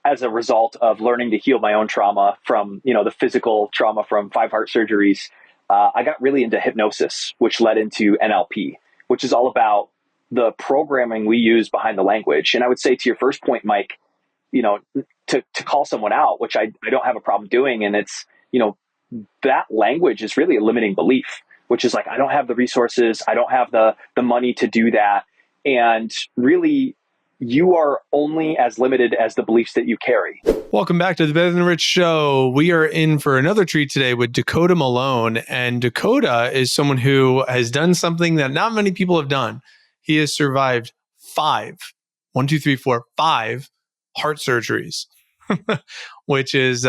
as a result of learning to heal my own trauma from, the physical trauma from 5 heart surgeries, I got really into hypnosis, which led into NLP, which is all about the programming we use behind the language. And I would say to your first point, Mike, to call someone out, which I don't have a problem doing. And it's, that language is really a limiting belief, which is like, I don't have the resources. I don't have the money to do that. And really, you are only as limited as the beliefs that you carry. Welcome back to the Better Than Rich show. We are in for another treat today with Dakota Malone. And Dakota is someone who has done something that not many people have done. He has survived 5 heart surgeries, which is,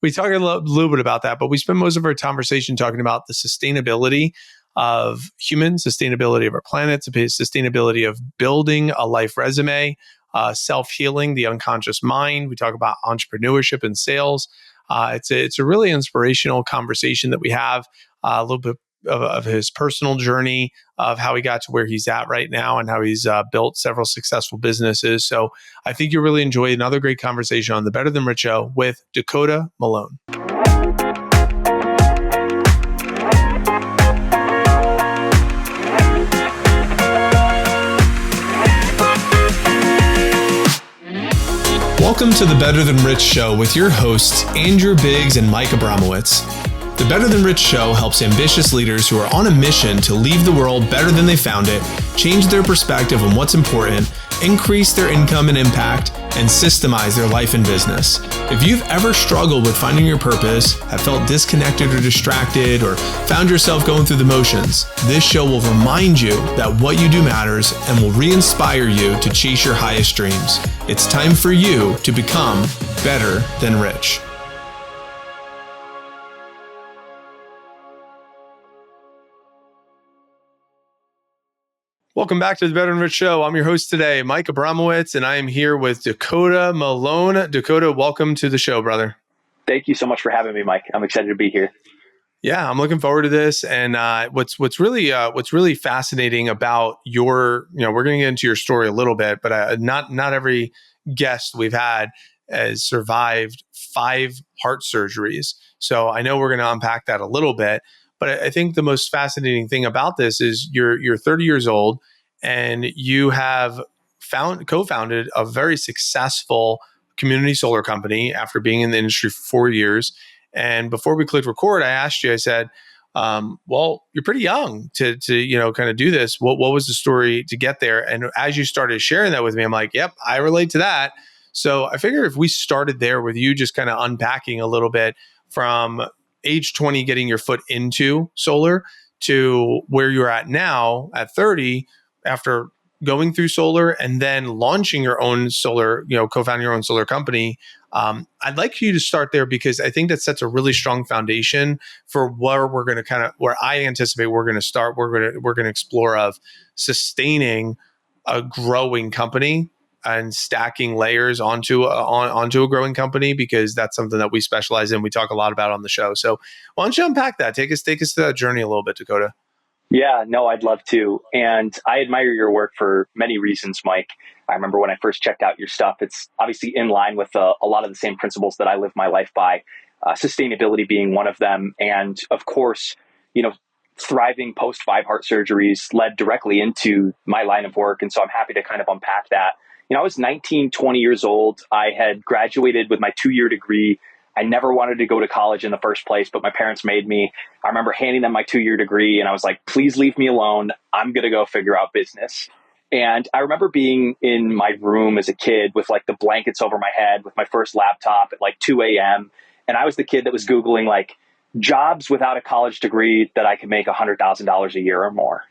we talk a little bit about that, but we spend most of our conversation talking about the sustainability of humans, sustainability of our planet, sustainability of building a life resume, self-healing, the unconscious mind. We talk about entrepreneurship and sales. It's a really inspirational conversation that we have, a little bit of his personal journey, of how he got to where he's at right now and how he's built several successful businesses. So I think you'll really enjoy another great conversation on the Better Than Rich show with Dakota Malone. Welcome to the Better Than Rich show with your hosts, Andrew Biggs and Mike Abramowitz. The Better Than Rich show helps ambitious leaders who are on a mission to leave the world better than they found it, change their perspective on what's important, increase their income and impact, and systemize their life and business. If you've ever struggled with finding your purpose, have felt disconnected or distracted, or found yourself going through the motions, this show will remind you that what you do matters and will re-inspire you to chase your highest dreams. It's time for you to become better than rich. Welcome back to the Better Than Rich show. I'm your host today, Mike Abramowitz, and I am here with Dakota Malone. Dakota, welcome to the show, brother. Thank you so much for having me, Mike. I'm excited to be here. Yeah, I'm looking forward to this. And what's really fascinating about your, we're going to get into your story a little bit, but not every guest we've had has survived 5 heart surgeries. So I know we're going to unpack that a little bit. But I think the most fascinating thing about this is you're 30 years old and you have co-founded a very successful community solar company after being in the industry for 4 years. And before we clicked record, I asked you, I said, well, you're pretty young to kind of do this. What was the story to get there? And as you started sharing that with me, I'm like, yep, I relate to that. So I figure if we started there with you just kind of unpacking a little bit from age 20, getting your foot into solar to where you're at now at 30, after going through solar and then launching your own solar, co-founding your own solar company. I'd like you to start there because I think that sets a really strong foundation for where we're going to where I anticipate we're going to start. We're going to explore of sustaining a growing company and stacking layers onto a growing company, because that's something that we specialize in. We talk a lot about on the show. So why don't you unpack that? Take us to that journey a little bit, Dakota. Yeah, no, I'd love to. And I admire your work for many reasons, Mike. I remember when I first checked out your stuff, it's obviously in line with a lot of the same principles that I live my life by, sustainability being one of them. And of course, thriving post 5 heart surgeries led directly into my line of work. And so I'm happy to kind of unpack that. I was 19, 20 years old. I had graduated with my 2-year degree. I never wanted to go to college in the first place, but my parents made me. I remember handing them my 2-year degree and I was like, please leave me alone. I'm going to go figure out business. And I remember being in my room as a kid with like the blankets over my head with my first laptop at like 2 a.m. And I was the kid that was Googling like jobs without a college degree that I could make $100,000 a year or more.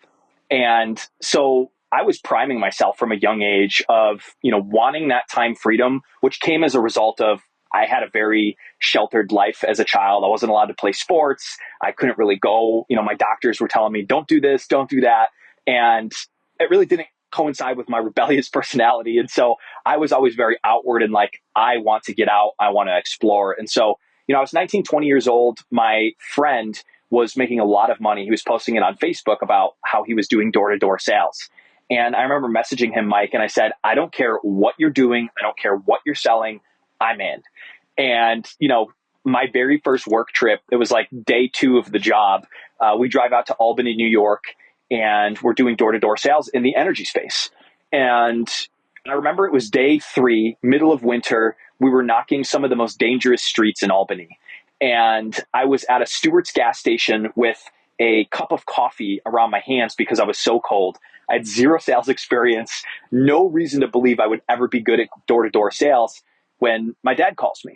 And so I was priming myself from a young age of, wanting that time freedom, which came as a result of I had a very sheltered life as a child. I wasn't allowed to play sports. I couldn't really go. My doctors were telling me, don't do this, don't do that. And it really didn't coincide with my rebellious personality. And so I was always very outward and like, I want to get out. I want to explore. And so, I was 19, 20 years old. My friend was making a lot of money. He was posting it on Facebook about how he was doing door-to-door sales. And I remember messaging him, Mike, and I said, I don't care what you're doing. I don't care what you're selling. I'm in. And, my very first work trip, it was like day 2 of the job. We drive out to Albany, New York, and we're doing door-to-door sales in the energy space. And I remember it was day 3, middle of winter. We were knocking some of the most dangerous streets in Albany. And I was at a Stewart's gas station with a cup of coffee around my hands because I was so cold. I had zero sales experience, no reason to believe I would ever be good at door-to-door sales when my dad calls me.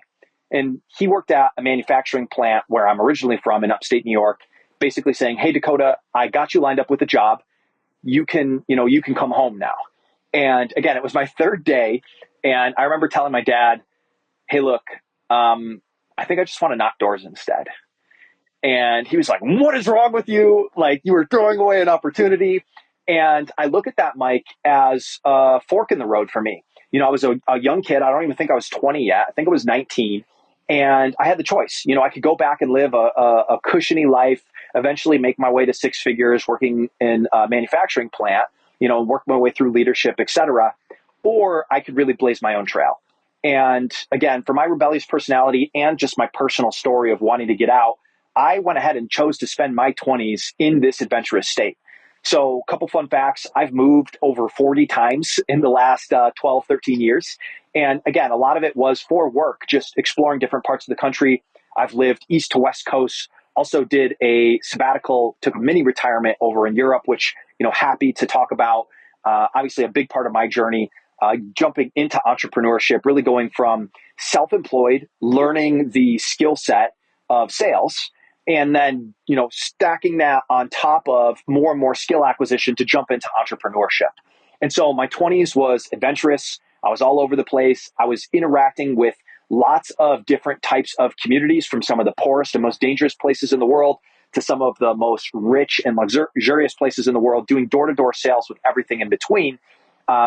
And he worked at a manufacturing plant where I'm originally from in upstate New York, basically saying, "Hey, Dakota, I got you lined up with a job. You can come home now." And again, it was my 3rd day. And I remember telling my dad, "Hey, look, I think I just want to knock doors instead." And he was like, "What is wrong with you? Like, you were throwing away an opportunity." And I look at that, Mike, as a fork in the road for me. I was a young kid. I don't even think I was 20 yet. I think I was 19. And I had the choice. I could go back and live a cushiony life, eventually make my way to 6 figures working in a manufacturing plant, work my way through leadership, et cetera. Or I could really blaze my own trail. And again, for my rebellious personality and just my personal story of wanting to get out, I went ahead and chose to spend my 20s in this adventurous state. So a couple fun facts. I've moved over 40 times in the last 12, 13 years. And again, a lot of it was for work, just exploring different parts of the country. I've lived east to west coast, also did a sabbatical, took a mini retirement over in Europe, which, happy to talk about. Obviously a big part of my journey, jumping into entrepreneurship, really going from self-employed, learning the skill set of sales, and then, stacking that on top of more and more skill acquisition to jump into entrepreneurship. And so my 20s was adventurous. I was all over the place. I was interacting with lots of different types of communities, from some of the poorest and most dangerous places in the world to some of the most rich and luxurious places in the world, doing door-to-door sales with everything in between,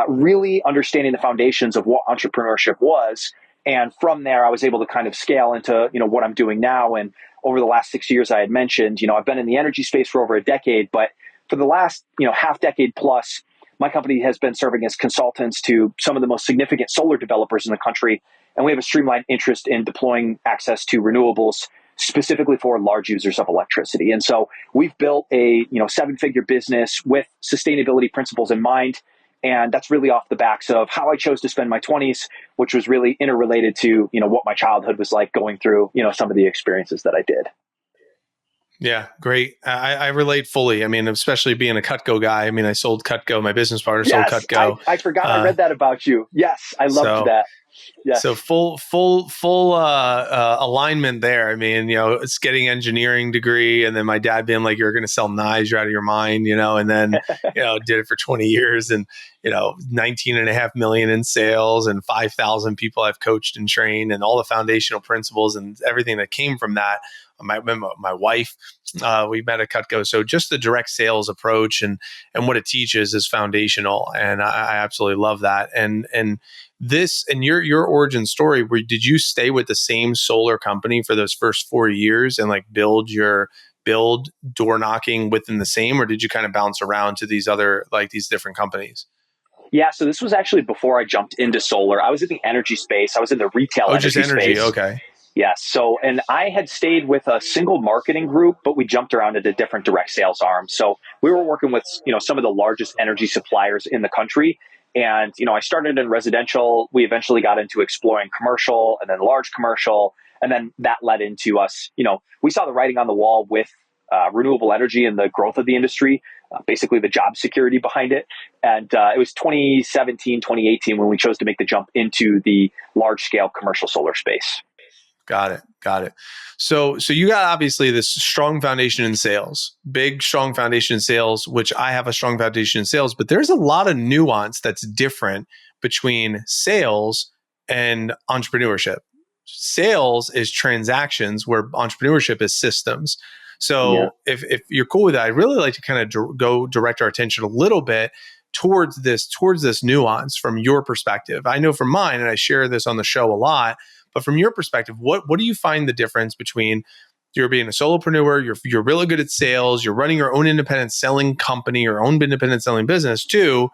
really understanding the foundations of what entrepreneurship was. And from there, I was able to kind of scale into, what I'm doing now. And over the last 6 years, I had mentioned, I've been in the energy space for over a decade, but for the last, half decade plus, my company has been serving as consultants to some of the most significant solar developers in the country. And we have a streamlined interest in deploying access to renewables, specifically for large users of electricity. And so we've built a, 7-figure business with sustainability principles in mind. And that's really off the backs of how I chose to spend my 20s, which was really interrelated to, what my childhood was like, going through, some of the experiences that I did. Yeah, great. I relate fully. I mean, especially being a Cutco guy. I mean, I sold Cutco. My business partner sold Cutco. I forgot I read that about you. Yes, I loved that. Yes. So full alignment there. I mean, it's getting engineering degree, and then my dad being like, "You're going to sell knives, you're out of your mind," and then did it for 20 years, and 19.5 million in sales, and 5,000 people I've coached and trained, and all the foundational principles and everything that came from that. My wife, we met at Cutco. So just the direct sales approach and what it teaches is foundational, and I absolutely love that. And this, and your origin story, where did you stay with the same solar company for those first 4 years and like build door knocking within the same, or did you kind of bounce around to these other, like these different companies? Yeah, so this was actually before I jumped into solar. I was in the energy space. I was in the retail energy space. Okay. Yes. So, and I had stayed with a single marketing group, but we jumped around into different direct sales arms. So we were working with, some of the largest energy suppliers in the country. And, I started in residential. We eventually got into exploring commercial and then large commercial. And then that led into us, we saw the writing on the wall with renewable energy and the growth of the industry, basically the job security behind it. And it was 2017, 2018 when we chose to make the jump into the large scale commercial solar space. Got it. So you got obviously this strong foundation in sales, big, strong foundation in sales, which I have a strong foundation in sales, but there's a lot of nuance that's different between sales and entrepreneurship. Sales is transactions, where entrepreneurship is systems. So if you're cool with that, I'd really like to kind of go direct our attention a little bit towards this nuance from your perspective. I know from mine, and I share this on the show a lot, but from your perspective, what do you find the difference between you're being a solopreneur, you're really good at sales, you're running your own independent selling company, your own independent selling business, to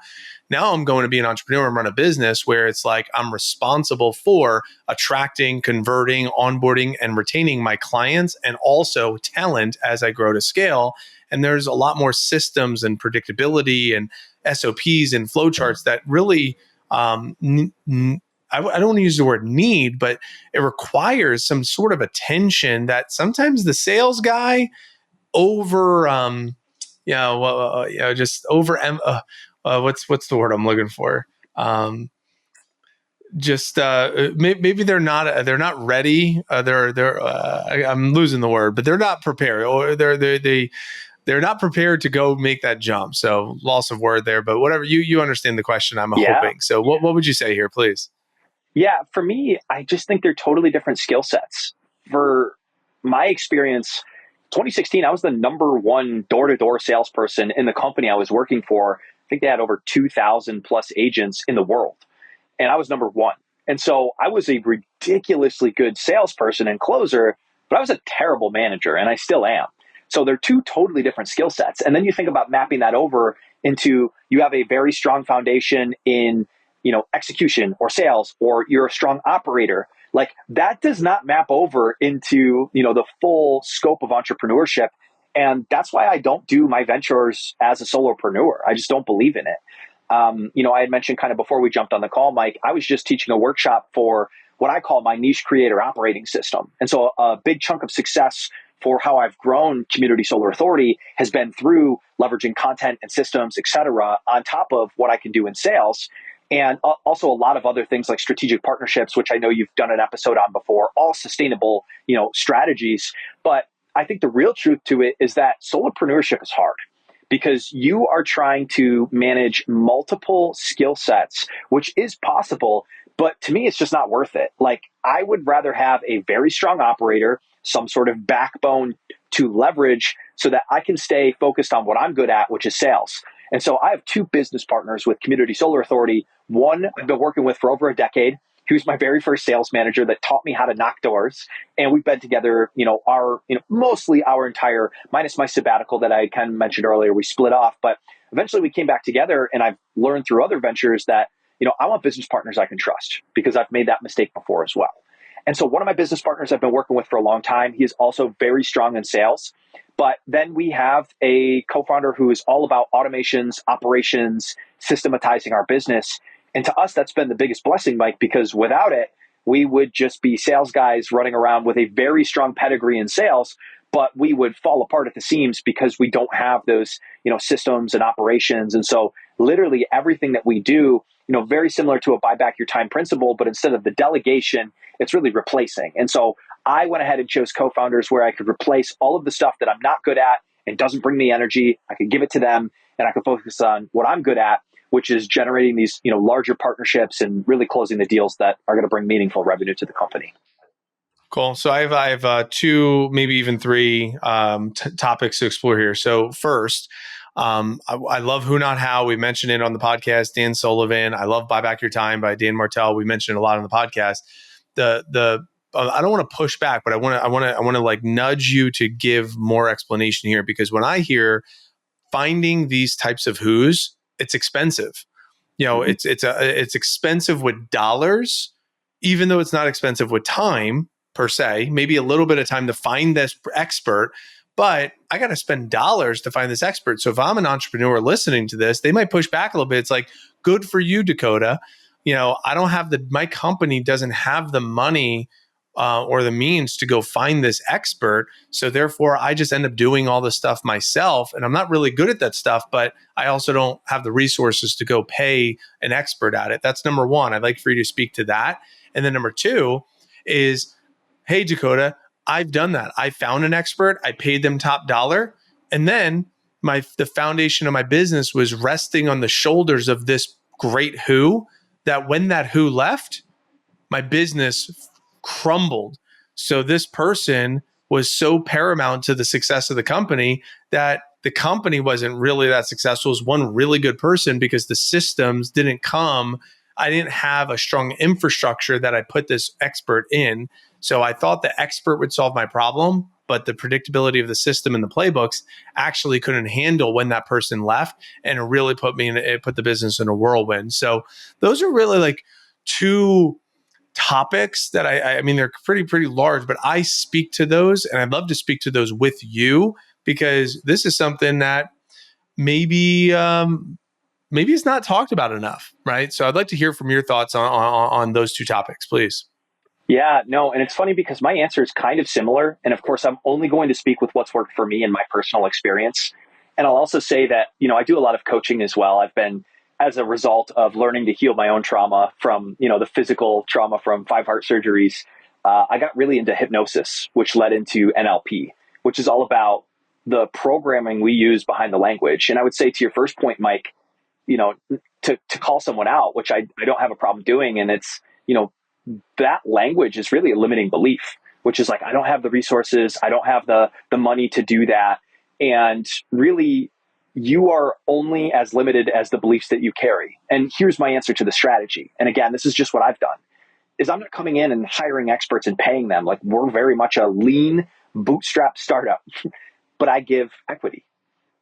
now I'm going to be an entrepreneur and run a business where it's like I'm responsible for attracting, converting, onboarding, and retaining my clients and also talent as I grow to scale. And there's a lot more systems and predictability and SOPs and flowcharts that really, I don't want to use the word need, but it requires some sort of attention that sometimes the sales guy over, just over, what's the word I'm looking for? Maybe they're not ready. I'm losing the word, but they're not prepared, or they're not prepared to go make that jump. So loss of word there, but whatever, you understand the question, I'm Yeah. hoping. So what would you say here, please? Yeah, for me, I just think they're totally different skill sets. For my experience, 2016, I was the number one door-to-door salesperson in the company I was working for. I think they had over 2,000 plus agents in the world, and I was number one. And so I was a ridiculously good salesperson and closer, but I was a terrible manager, and I still am. So they're two totally different skill sets. And then you think about mapping that over into, you have a very strong foundation in execution or sales, or you're a strong operator. Like, that does not map over into, the full scope of entrepreneurship. And that's why I don't do my ventures as a solopreneur. I just don't believe in it. I had mentioned kind of before we jumped on the call, Mike, I was just teaching a workshop for what I call my niche creator operating system. And so a big chunk of success for how I've grown Community Solar Authority has been through leveraging content and systems, et cetera, on top of what I can do in sales. And also a lot of other things like strategic partnerships, which I know you've done an episode on before, all sustainable, strategies. But I think the real truth to it is that solopreneurship is hard, because you are trying to manage multiple skill sets, which is possible. But to me, it's just not worth it. Like, I would rather have a very strong operator, some sort of backbone to leverage so that I can stay focused on what I'm good at, which is sales. And so I have two business partners with Community Solar Authority. One I've been working with for over a decade. He was my very first sales manager that taught me how to knock doors. And we've been together, mostly our entire, minus my sabbatical that I kind of mentioned earlier, we split off. But eventually we came back together, and I've learned through other ventures that, I want business partners I can trust, because I've made that mistake before as well. And so one of my business partners I've been working with for a long time, he is also very strong in sales. But then we have a co-founder who is all about automations, operations, systematizing our business. And to us, that's been the biggest blessing, Mike, because without it, we would just be sales guys running around with a very strong pedigree in sales, but we would fall apart at the seams because we don't have those, systems and operations. And so literally everything that we do, very similar to a buy back your time principle, but instead of the delegation, it's really replacing. And so I went ahead and chose co-founders where I could replace all of the stuff that I'm not good at and doesn't bring me energy. I could give it to them, and I could focus on what I'm good at, which is generating these, larger partnerships and really closing the deals that are going to bring meaningful revenue to the company. Cool. So I have two, maybe even three topics to explore here. So first, I love Who Not How. We mentioned it on the podcast. Dan Sullivan. I love Buy Back Your Time by Dan Martell. We mentioned it a lot on the podcast. I don't want to push back, but I want to like nudge you to give more explanation here, because when I hear finding these types of who's, it's expensive. It's expensive with dollars, even though it's not expensive with time per se. Maybe a little bit of time to find this expert, but I got to spend dollars to find this expert. So if I'm an entrepreneur listening to this, they might push back a little bit. It's like, good for you, Dakota. I don't have my company doesn't have the money or the means to go find this expert. So therefore, I just end up doing all the stuff myself. And I'm not really good at that stuff, but I also don't have the resources to go pay an expert at it. That's number one. I'd like for you to speak to that. And then number two is, hey, Dakota, I've done that. I found an expert. I paid them top dollar. And then the foundation of my business was resting on the shoulders of this great who, that when that who left, my business crumbled. So this person was so paramount to the success of the company that the company wasn't really that successful. It was one really good person because the systems didn't come. I didn't have a strong infrastructure that I put this expert in. So I thought the expert would solve my problem. but the predictability of the system and the playbooks actually couldn't handle when that person left, and it really put the business in a whirlwind. So those are really like two topics that I mean, they're pretty large, but I speak to those, and I'd love to speak to those with you, because this is something that maybe it's not talked about enough, right? So I'd like to hear from your thoughts on those two topics, please. Yeah, no, and it's funny because my answer is kind of similar. And of course, I'm only going to speak with what's worked for me and my personal experience. And I'll also say that, I do a lot of coaching as well. I've been, as a result of learning to heal my own trauma from, the physical trauma from 5 heart surgeries, I got really into hypnosis, which led into NLP, which is all about the programming we use behind the language. And I would say to your first point, Mike, you know, to call someone out, which I don't have a problem doing. And it's, that language is really a limiting belief, which is like, I don't have the resources, I don't have the money to do that. And really, you are only as limited as the beliefs that you carry. And here's my answer to the strategy. And again, this is just what I've done, is I'm not coming in and hiring experts and paying them. Like, we're very much a lean bootstrap startup, but I give equity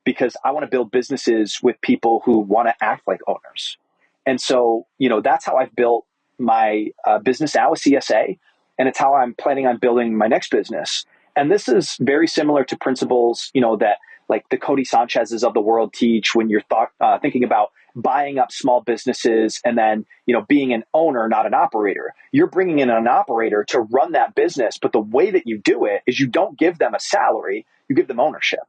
because I want to build businesses with people who want to act like owners. And so, that's how I've built my business now with CSA, and it's how I'm planning on building my next business. And this is very similar to principles, that like the Cody Sanchez's of the world teach when you're thinking about buying up small businesses and then, being an owner, not an operator. You're bringing in an operator to run that business, but the way that you do it is you don't give them a salary, you give them ownership.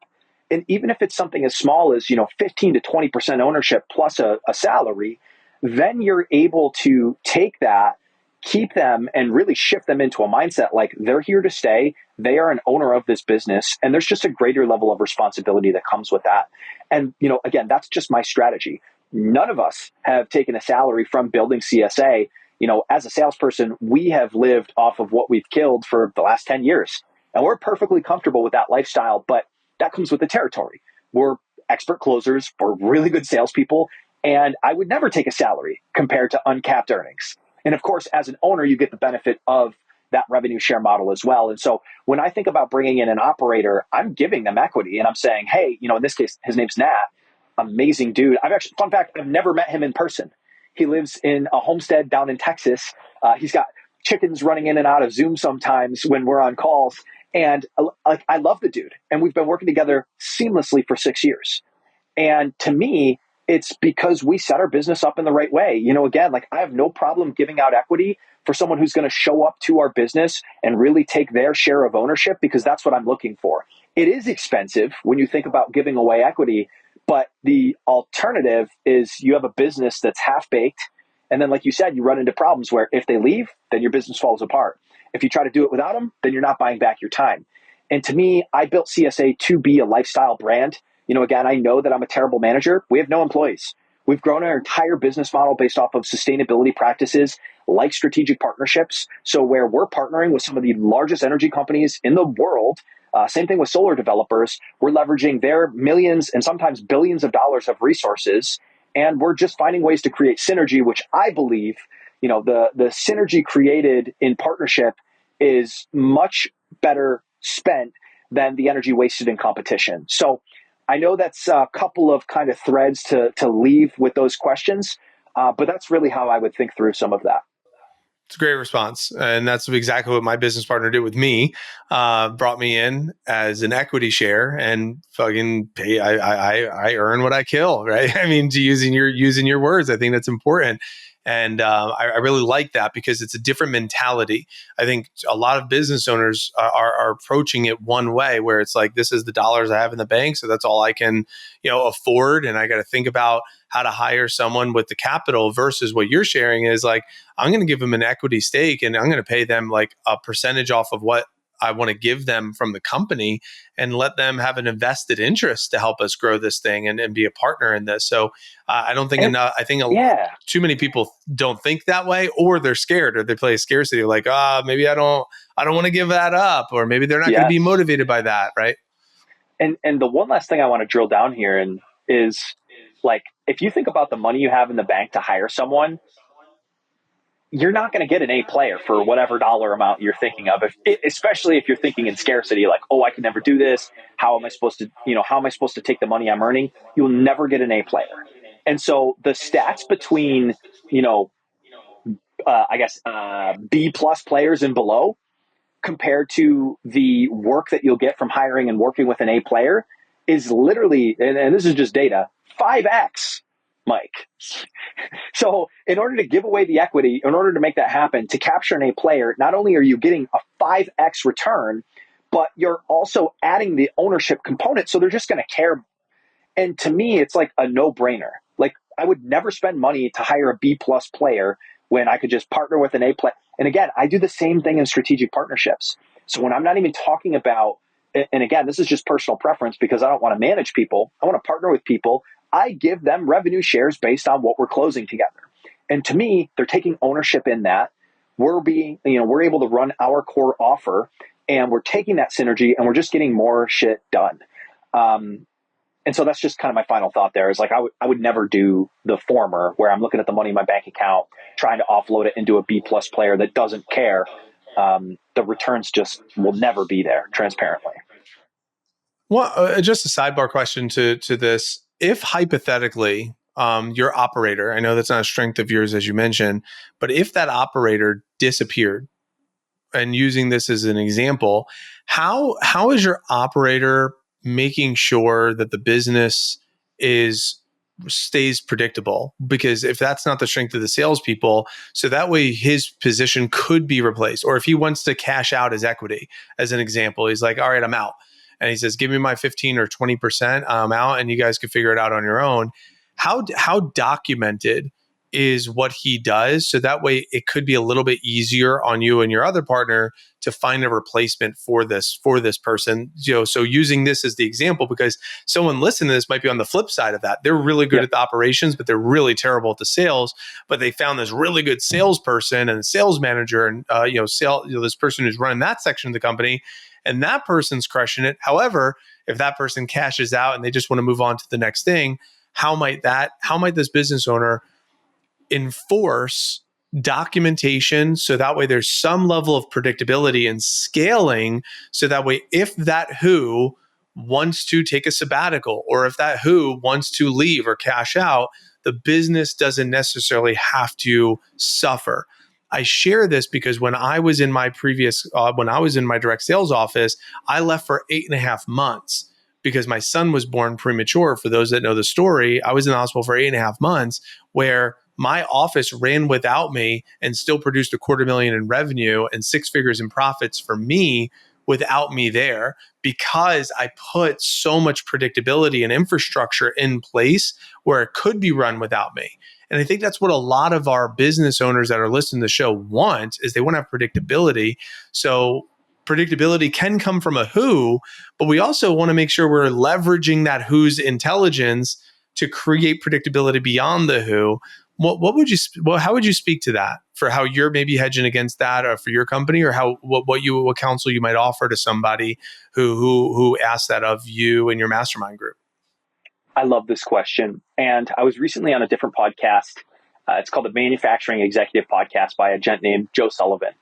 And even if it's something as small as, 15 to 20% ownership plus a salary, then you're able to take that, keep them, and really shift them into a mindset like they're here to stay. They are an owner of this business, and there's just a greater level of responsibility that comes with that. And, again, that's just my strategy. None of us have taken a salary from building CSA. As a salesperson, we have lived off of what we've killed for the last 10 years, and we're perfectly comfortable with that lifestyle, but that comes with the territory. We're expert closers, we're really good salespeople, and I would never take a salary compared to uncapped earnings. And of course, as an owner, you get the benefit of that revenue share model as well. And so when I think about bringing in an operator, I'm giving them equity and I'm saying, hey, in this case, his name's Nat, amazing dude. Fun fact, I've never met him in person. He lives in a homestead down in Texas. He's got chickens running in and out of Zoom sometimes when we're on calls. And I love the dude. And we've been working together seamlessly for 6 years. And to me, it's because we set our business up in the right way. Again, like, I have no problem giving out equity for someone who's going to show up to our business and really take their share of ownership, because that's what I'm looking for. It is expensive when you think about giving away equity, but the alternative is you have a business that's half baked. And then, like you said, you run into problems where if they leave, then your business falls apart. If you try to do it without them, then you're not buying back your time. And to me, I built CSA to be a lifestyle brand. Again, I know that I'm a terrible manager. We have no employees. We've grown our entire business model based off of sustainability practices like strategic partnerships. So where we're partnering with some of the largest energy companies in the world, same thing with solar developers, we're leveraging their millions and sometimes billions of dollars of resources. And we're just finding ways to create synergy, which I believe, the synergy created in partnership is much better spent than the energy wasted in competition. So I know that's a couple of kind of threads to leave with those questions, but that's really how I would think through some of that. It's a great response. And that's exactly what my business partner did with me. Brought me in as an equity share and fucking pay. I earn what I kill, right? I mean, using your words, I think that's important. And I really like that because it's a different mentality. I think a lot of business owners are approaching it one way, where it's like, this is the dollars I have in the bank, so that's all I can, afford, and I got to think about how to hire someone with the capital. Versus what you're sharing is like, I'm going to give them an equity stake, and I'm going to pay them like a percentage off of what I want to give them from the company, and let them have an invested interest to help us grow this thing and be a partner in this. So I don't think enough. I think too many people don't think that way, or they're scared, or they play scarcity. Like, maybe I don't want to give that up, or maybe they're not going to be motivated by that, right? And the one last thing I want to drill down here is like, if you think about the money you have in the bank to hire someone, you're not going to get an A player for whatever dollar amount you're thinking of. Especially if you're thinking in scarcity, like, oh, I can never do this. How am I supposed to, how am I supposed to take the money I'm earning? You'll never get an A player. And so the stats between, B plus players and below compared to the work that you'll get from hiring and working with an A player is literally, and this is just data, 5x, Mike. So in order to give away the equity, in order to make that happen, to capture an A player, not only are you getting a 5x return, but you're also adding the ownership component. So they're just going to care. And to me, it's like a no-brainer. Like, I would never spend money to hire a B plus player when I could just partner with an A player. And again, I do the same thing in strategic partnerships. So when I'm not even talking about, and again, this is just personal preference because I don't want to manage people. I want to partner with people. I give them revenue shares based on what we're closing together. And to me, they're taking ownership in that. We're able to run our core offer, and we're taking that synergy and we're just getting more shit done. And so that's just kind of my final thought there is like, I would never do the former where I'm looking at the money in my bank account, trying to offload it into a B plus player that doesn't care. The returns just will never be there transparently. Well, just a sidebar question to this. If hypothetically, your operator, I know that's not a strength of yours, as you mentioned, but if that operator disappeared, and using this as an example, how is your operator making sure that the business stays predictable? Because if that's not the strength of the salespeople, so that way his position could be replaced. Or if he wants to cash out his equity, as an example, he's like, all right, I'm out. And he says, give me my 15 or 20%, I'm out, and you guys can figure it out on your own. How documented is what he does, so that way it could be a little bit easier on you and your other partner to find a replacement for this person. So using this as the example, because someone listening to this might be on the flip side of that. They're really good at the operations, but they're really terrible at the sales. But they found this really good salesperson and sales manager, and this person who's running that section of the company, and that person's crushing it. However, if that person cashes out and they just want to move on to the next thing, how might this business owner enforce documentation so that way there's some level of predictability and scaling, so that way if that who wants to take a sabbatical, or if that who wants to leave or cash out, the business doesn't necessarily have to suffer. I share this because when I was in my direct sales office, I left for 8.5 months because my son was born premature. For those that know the story, I was in the hospital for 8.5 months, where my office ran without me and still produced $250,000 in revenue and 6 figures in profits for me without me there, because I put so much predictability and infrastructure in place where it could be run without me. And I think that's what a lot of our business owners that are listening to the show want, is they want to have predictability. So predictability can come from a who, but we also want to make sure we're leveraging that who's intelligence to create predictability beyond the who. How would you speak to that, for how you're maybe hedging against that, or for your company, or what counsel you might offer to somebody who asks that of you and your mastermind group? I love this question. And I was recently on a different podcast. It's called the Manufacturing Executive Podcast by a gent named Joe Sullivan.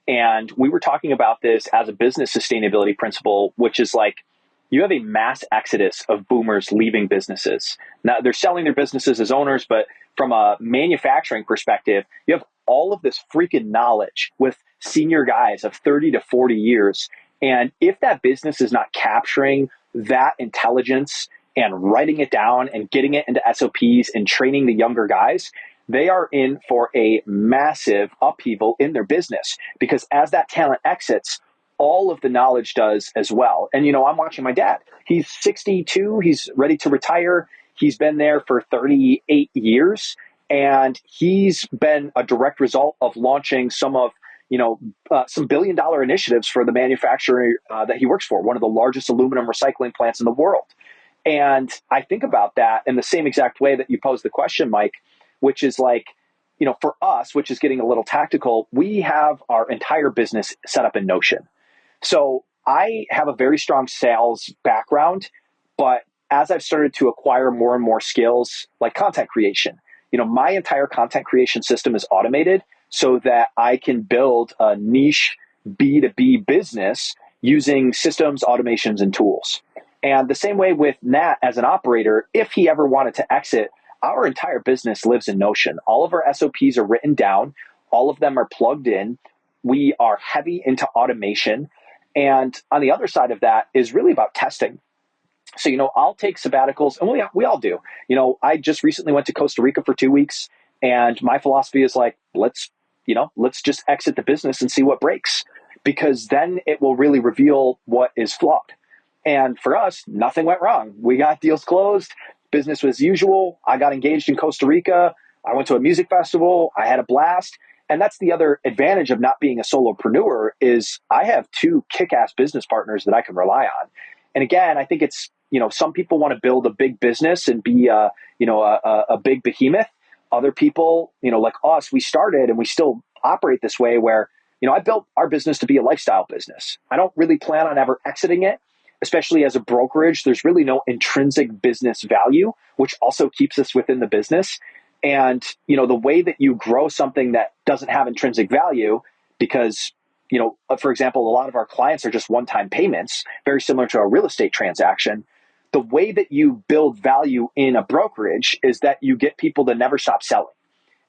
And we were talking about this as a business sustainability principle, which is like, you have a mass exodus of boomers leaving businesses. Now, they're selling their businesses as owners, but from a manufacturing perspective, you have all of this freaking knowledge with senior guys of 30 to 40 years. And if that business is not capturing that intelligence and writing it down and getting it into SOPs and training the younger guys, they are in for a massive upheaval in their business, because as that talent exits, all of the knowledge does as well. And, I'm watching my dad. He's 62. He's ready to retire. He's been there for 38 years. And he's been a direct result of launching some billion-dollar initiatives for the manufacturer that he works for, one of the largest aluminum recycling plants in the world. And I think about that in the same exact way that you posed the question, Mike, which is like, for us, which is getting a little tactical, we have our entire business set up in Notion. So I have a very strong sales background, but as I've started to acquire more and more skills like content creation, my entire content creation system is automated so that I can build a niche B2B business using systems, automations, and tools. And the same way with Nat as an operator, if he ever wanted to exit, our entire business lives in Notion. All of our SOPs are written down. All of them are plugged in. We are heavy into automation. And on the other side of that is really about testing. So, I'll take sabbaticals, and we all do. I just recently went to Costa Rica for 2 weeks, and my philosophy is like, let's just exit the business and see what breaks, because then it will really reveal what is flawed. And for us, nothing went wrong. We got deals closed. Business was usual. I got engaged in Costa Rica. I went to a music festival. I had a blast. And that's the other advantage of not being a solopreneur is I have two kick-ass business partners that I can rely on. And again, I think it's, some people want to build a big business and be a big behemoth. Other people, like us, we started and we still operate this way where, I built our business to be a lifestyle business. I don't really plan on ever exiting it. Especially as a brokerage, there's really no intrinsic business value, which also keeps us within the business. And, the way that you grow something that doesn't have intrinsic value, because, for example, a lot of our clients are just one-time payments, very similar to a real estate transaction. The way that you build value in a brokerage is that you get people to never stop selling.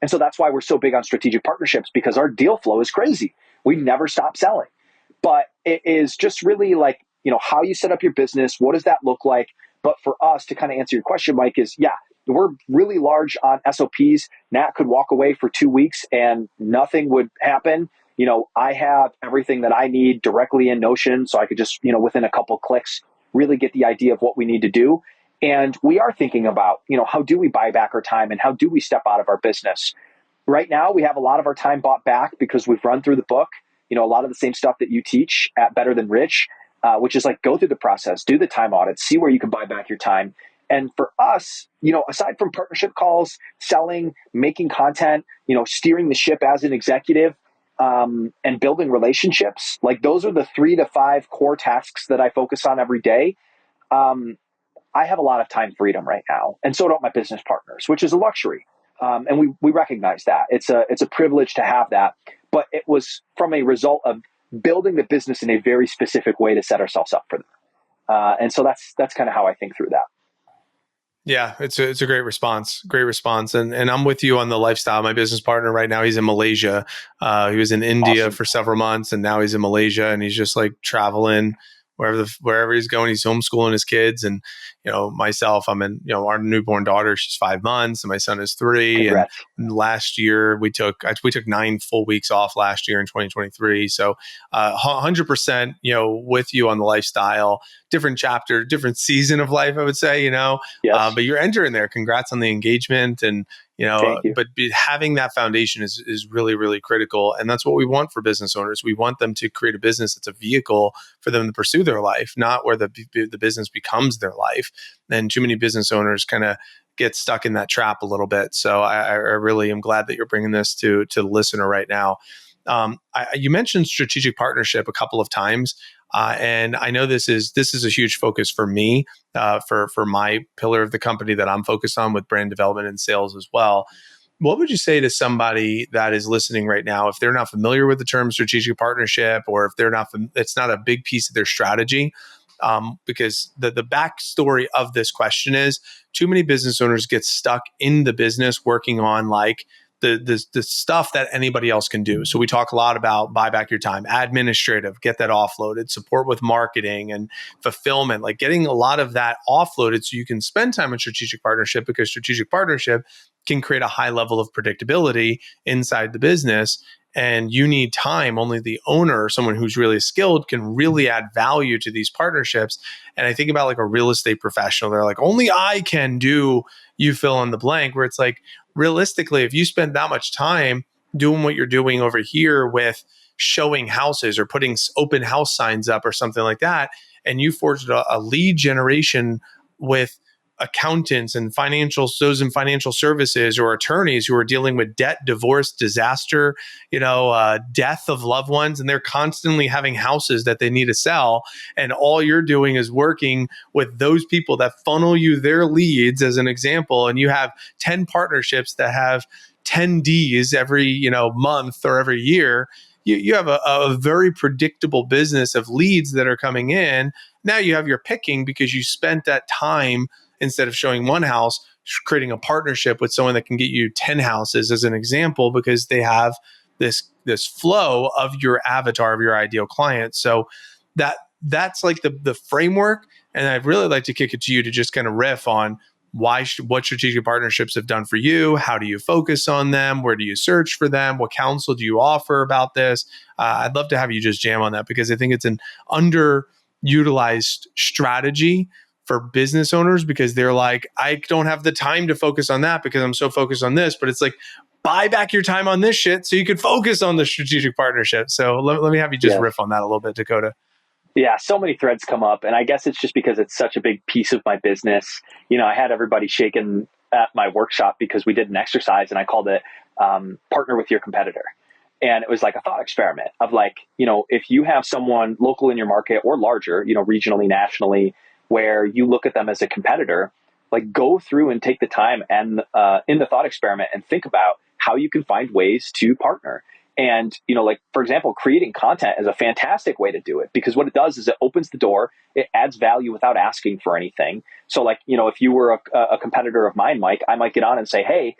And so that's why we're so big on strategic partnerships, because our deal flow is crazy. We never stop selling. But it is just really like, how you set up your business, what does that look like? But for us, to kind of answer your question, Mike, is we're really large on SOPs. Nat could walk away for 2 weeks and nothing would happen. I have everything that I need directly in Notion, so I could just, within a couple clicks, really get the idea of what we need to do. And we are thinking about, how do we buy back our time and how do we step out of our business? Right now, we have a lot of our time bought back because we've run through the book, a lot of the same stuff that you teach at Better Than Rich. Which is like, go through the process, do the time audit, see where you can buy back your time. And for us, aside from partnership calls, selling, making content, steering the ship as an executive, and building relationships, like those are the 3 to 5 core tasks that I focus on every day. I have a lot of time freedom right now, and so don't my business partners, which is a luxury. And we recognize that. It's a privilege to have that. But it was from a result of building the business in a very specific way to set ourselves up for that. And so that's kind of how I think through that. Yeah, it's a great response. Great response. And I'm with you on the lifestyle. My business partner right now, he's in Malaysia. He was in India Awesome. for several months, and now he's in Malaysia, and he's just like traveling wherever he's going. He's homeschooling his kids, and myself, I'm in our newborn daughter. She's 5 months, and my son is 3. Congrats. And last year we took 9 full weeks off last year in 2023. So 100% with you on the lifestyle. Different chapter, different season of life, I would say. Yes. But you're entering there. Congrats on the engagement, and Thank you. but having that foundation is really, really critical, and that's what we want for business owners. We want them to create a business that's a vehicle for them to pursue their life, not where the business becomes their life. And too many business owners kind of get stuck in that trap a little bit. So I really am glad that you're bringing this to the listener right now. You mentioned strategic partnership a couple of times. And I know this is a huge focus for me, for my pillar of the company that I'm focused on with brand development and sales as well. What would you say to somebody that is listening right now if they're not familiar with the term strategic partnership, or if it's not a big piece of their strategy? Because the backstory of this question is too many business owners get stuck in the business working on like the stuff that anybody else can do. So we talk a lot about buy back your time, administrative, get that offloaded, support with marketing and fulfillment, like getting a lot of that offloaded so you can spend time in strategic partnership, because strategic partnership can create a high level of predictability inside the business. And you need time. Only the owner, someone who's really skilled, can really add value to these partnerships. And I think about like a real estate professional. They're like, only I can do, you fill in the blank, where it's like, realistically, if you spend that much time doing what you're doing over here with showing houses or putting open house signs up or something like that, and you forged a lead generation with accountants and those in financial services or attorneys who are dealing with debt, divorce, disaster, death of loved ones, and they're constantly having houses that they need to sell. And all you're doing is working with those people that funnel you their leads, as an example. And you have 10 partnerships that have 10 Ds every, month or every year, you have a very predictable business of leads that are coming in. Now you have your picking because you spent that time, instead of showing one house, creating a partnership with someone that can get you 10 houses as an example, because they have this flow of your avatar, of your ideal client. So that's like the framework. And I'd really like to kick it to you to just kind of riff on what strategic partnerships have done for you. How do you focus on them? Where do you search for them? What counsel do you offer about this? I'd love to have you just jam on that, because I think it's an underutilized strategy for business owners, because they're like, I don't have the time to focus on that because I'm so focused on this. But it's like, buy back your time on this shit so you can focus on the strategic partnership. So let me have you just riff on that a little bit, Dakota. Yeah, so many threads come up, and I guess it's just because it's such a big piece of my business. I had everybody shaking at my workshop because we did an exercise, and I called it partner with your competitor. And it was like a thought experiment of like, if you have someone local in your market or larger, regionally, nationally, where you look at them as a competitor, like go through and take the time and in the thought experiment and think about how you can find ways to partner. And, like, for example, creating content is a fantastic way to do it, because what it does is it opens the door, it adds value without asking for anything. So like, if you were a competitor of mine, Mike, I might get on and say, hey,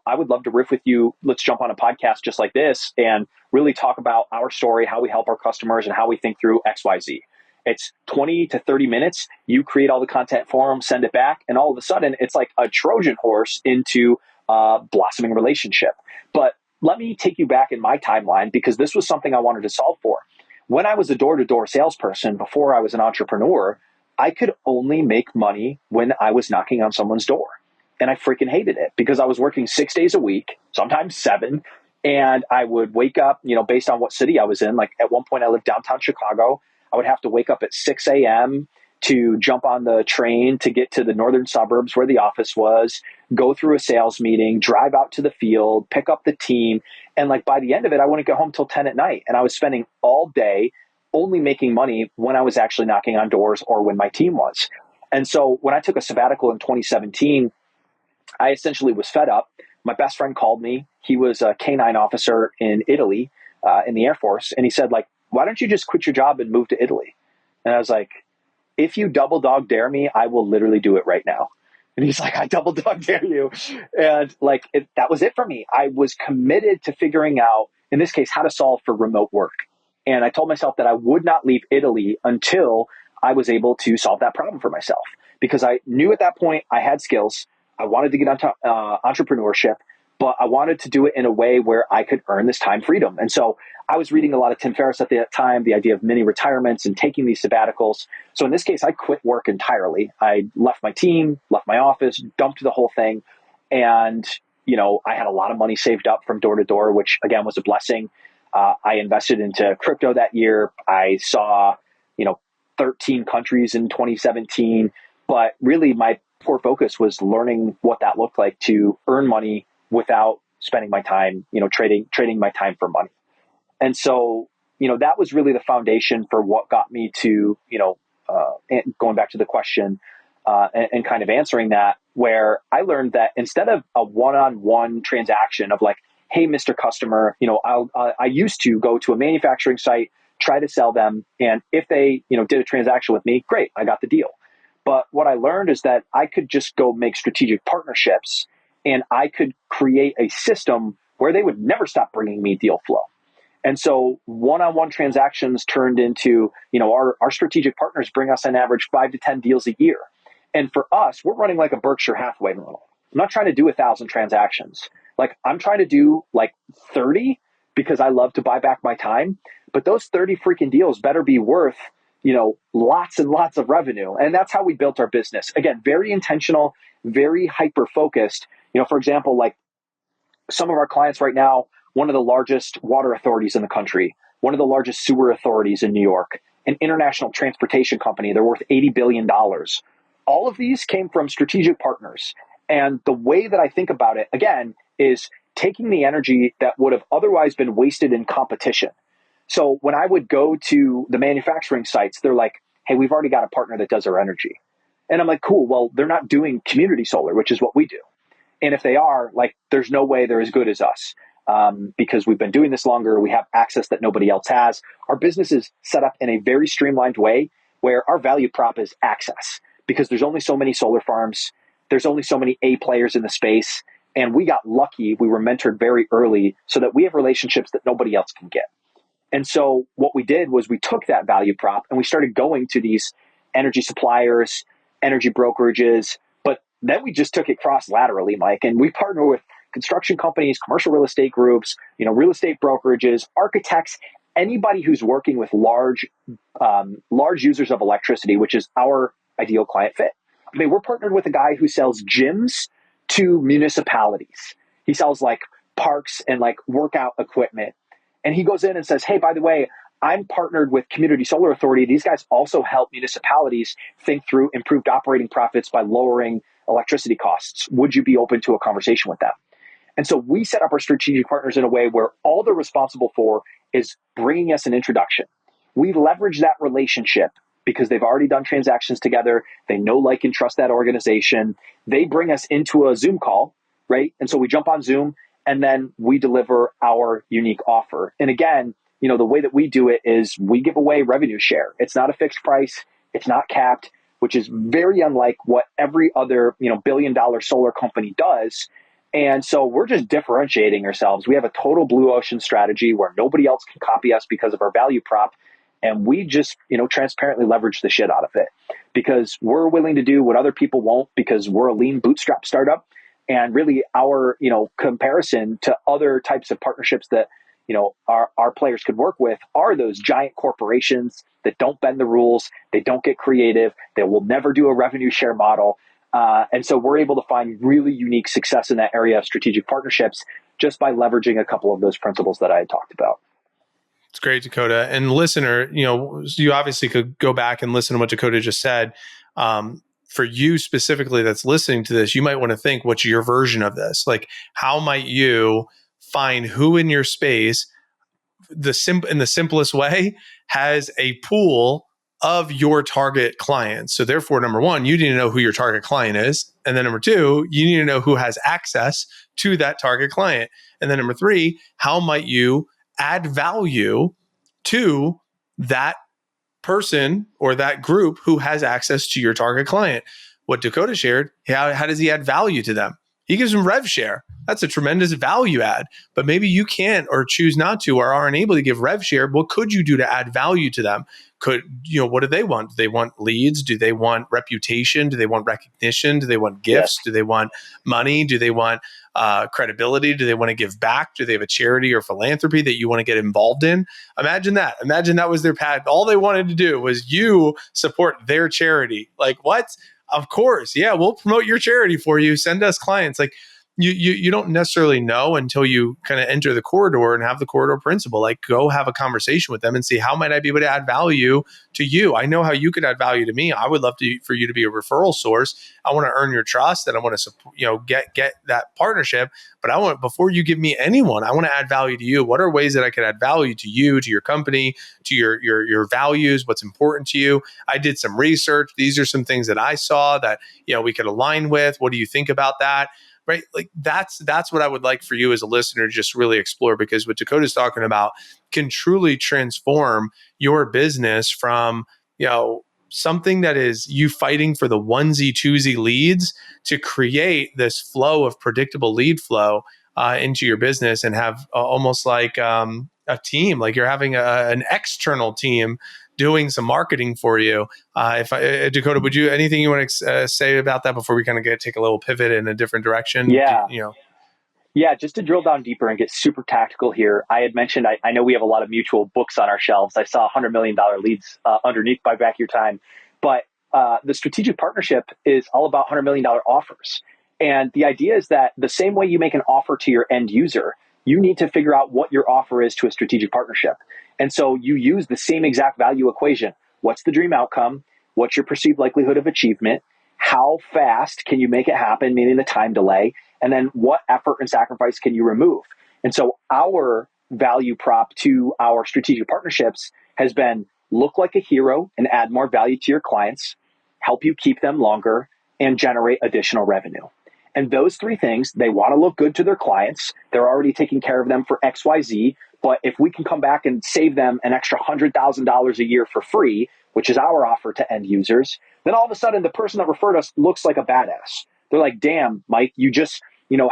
I would love to riff with you. Let's jump on a podcast just like this and really talk about our story, how we help our customers, and how we think through XYZ. It's 20 to 30 minutes. You create all the content for them, send it back, and all of a sudden it's like a Trojan horse into a blossoming relationship. But let me take you back in my timeline, because this was something I wanted to solve for. When I was a door-to-door salesperson, before I was an entrepreneur, I could only make money when I was knocking on someone's door. And I freaking hated it, because I was working 6 days a week, sometimes 7. And I would wake up, based on what city I was in. Like at one point I lived downtown Chicago. I would have to wake up at 6 a.m. to jump on the train to get to the northern suburbs where the office was, go through a sales meeting, drive out to the field, pick up the team. And like by the end of it, I wouldn't get home till 10 at night. And I was spending all day only making money when I was actually knocking on doors or when my team was. And so when I took a sabbatical in 2017, I essentially was fed up. My best friend called me. He was a K-9 officer in Italy, in the Air Force. And he said, like, why don't you just quit your job and move to Italy? And I was like, if you double dog dare me, I will literally do it right now. And he's like, I double dog dare you. And like, that was it for me. I was committed to figuring out, in this case, how to solve for remote work. And I told myself that I would not leave Italy until I was able to solve that problem for myself, because I knew at that point I had skills. I wanted to get onto entrepreneurship, but I wanted to do it in a way where I could earn this time freedom. And so I was reading a lot of Tim Ferriss at the time, the idea of mini retirements and taking these sabbaticals. So in this case, I quit work entirely. I left my team, left my office, dumped the whole thing. And, I had a lot of money saved up from door to door, which again was a blessing. I invested into crypto that year. I saw, 13 countries in 2017, but really my core focus was learning what that looked like to earn money without spending my time, trading my time for money. And so, that was really the foundation for what got me to, going back to the question and kind of answering that, where I learned that instead of a one-on-one transaction of like, hey, Mr. Customer, I used to go to a manufacturing site, try to sell them. And if they, did a transaction with me, great, I got the deal. But what I learned is that I could just go make strategic partnerships, and I could create a system where they would never stop bringing me deal flow. And so one-on-one transactions turned into, our strategic partners bring us on average 5 to 10 deals a year. And for us, we're running like a Berkshire Hathaway model. I'm not trying to do 1,000 transactions. Like I'm trying to do like 30, because I love to buy back my time. But those 30 freaking deals better be worth, lots and lots of revenue. And that's how we built our business. Again, very intentional, very hyper-focused. For example, like some of our clients right now, one of the largest water authorities in the country, one of the largest sewer authorities in New York, an international transportation company, they're worth $80 billion. All of these came from strategic partners. And the way that I think about it, again, is taking the energy that would have otherwise been wasted in competition. So when I would go to the manufacturing sites, they're like, hey, we've already got a partner that does our energy. And I'm like, cool, well, they're not doing community solar, which is what we do. And if they are, like, there's no way they're as good as us, because we've been doing this longer. We have access that nobody else has. Our business is set up in a very streamlined way where our value prop is access, because there's only so many solar farms. There's only so many A players in the space. And we got lucky. We were mentored very early so that we have relationships that nobody else can get. And so what we did was we took that value prop and we started going to these energy suppliers, energy brokerages, but then we just took it cross laterally, Mike, and we partner with construction companies, commercial real estate groups, real estate brokerages, architects, anybody who's working with large users of electricity, which is our ideal client fit. I mean, we're partnered with a guy who sells gyms to municipalities. He sells like parks and like workout equipment. And he goes in and says, hey, by the way, I'm partnered with Community Solar Authority. These guys also help municipalities think through improved operating profits by lowering electricity costs. Would you be open to a conversation with them? And so we set up our strategic partners in a way where all they're responsible for is bringing us an introduction. We leverage that relationship because they've already done transactions together. They know, like, and trust that organization. They bring us into a Zoom call, right? And so we jump on Zoom and then we deliver our unique offer. And again, the way that we do it is we give away revenue share. It's not a fixed price. It's not capped, which is very unlike what every other, billion-dollar solar company does. And so we're just differentiating ourselves. We have a total blue ocean strategy where nobody else can copy us because of our value prop. And we just, transparently leverage the shit out of it because we're willing to do what other people won't because we're a lean bootstrap startup. And really our, comparison to other types of partnerships that, our players could work with are those giant corporations that don't bend the rules. They don't get creative. They will never do a revenue share model. And so we're able to find really unique success in that area of strategic partnerships just by leveraging a couple of those principles that I had talked about. It's great, Dakota. And listener, you obviously could go back and listen to what Dakota just said. For you specifically that's listening to this, you might want to think, what's your version of this? Like, how might you find who in your space, in the simplest way, has a pool of your target clients? So therefore, number one, you need to know who your target client is. And then number two, you need to know who has access to that target client. And then number three, how might you add value to that person or that group who has access to your target client? What Dakota shared, how does he add value to them? He gives them rev share. That's a tremendous value add, but maybe you can't or choose not to or aren't able to give rev share. What could you do to add value to them? What do they want? Do they want leads? Do they want reputation? Do they want recognition? Do they want gifts? Yes. Do they want money? Do they want credibility? Do they want to give back? Do they have a charity or philanthropy that you want to get involved in? Imagine that. Imagine that was their path. All they wanted to do was you support their charity. Like, what? Of course. Yeah, we'll promote your charity for you. Send us clients. Like, you don't necessarily know until you kind of enter the corridor and have the corridor principle. Like, go have a conversation with them and see, how might I be able to add value to you? I know how you could add value to me. I would love for you to be a referral source. I want to earn your trust and I want to get that partnership. But before you give me anyone, I want to add value to you. What are ways that I could add value to you, to your company, to your values? What's important to you? I did some research. These are some things that I saw that we could align with. What do you think about that? Right? Like, that's what I would like for you as a listener to just really explore, because what Dakota's talking about can truly transform your business from, something that is you fighting for the onesie twosie leads to create this flow of predictable lead flow into your business and have almost like a team, like you're having an external team doing some marketing for you. Dakota, would you, anything you want to say about that before we kind of take a little pivot in a different direction? Yeah. Yeah, just to drill down deeper and get super tactical here, I had mentioned, I know we have a lot of mutual books on our shelves. I saw $100 million leads underneath Buy Back Your Time. But the strategic partnership is all about $100 million offers. And the idea is that the same way you make an offer to your end user, you need to figure out what your offer is to a strategic partnership. And so you use the same exact value equation. What's the dream outcome? What's your perceived likelihood of achievement? How fast can you make it happen, meaning the time delay? And then what effort and sacrifice can you remove? And so our value prop to our strategic partnerships has been look like a hero and add more value to your clients, help you keep them longer, and generate additional revenue. And those three things, they want to look good to their clients. They're already taking care of them for XYZ. But if we can come back and save them an extra $100,000 a year for free, which is our offer to end users, then all of a sudden the person that referred us looks like a badass. They're like, damn, Mike, you just,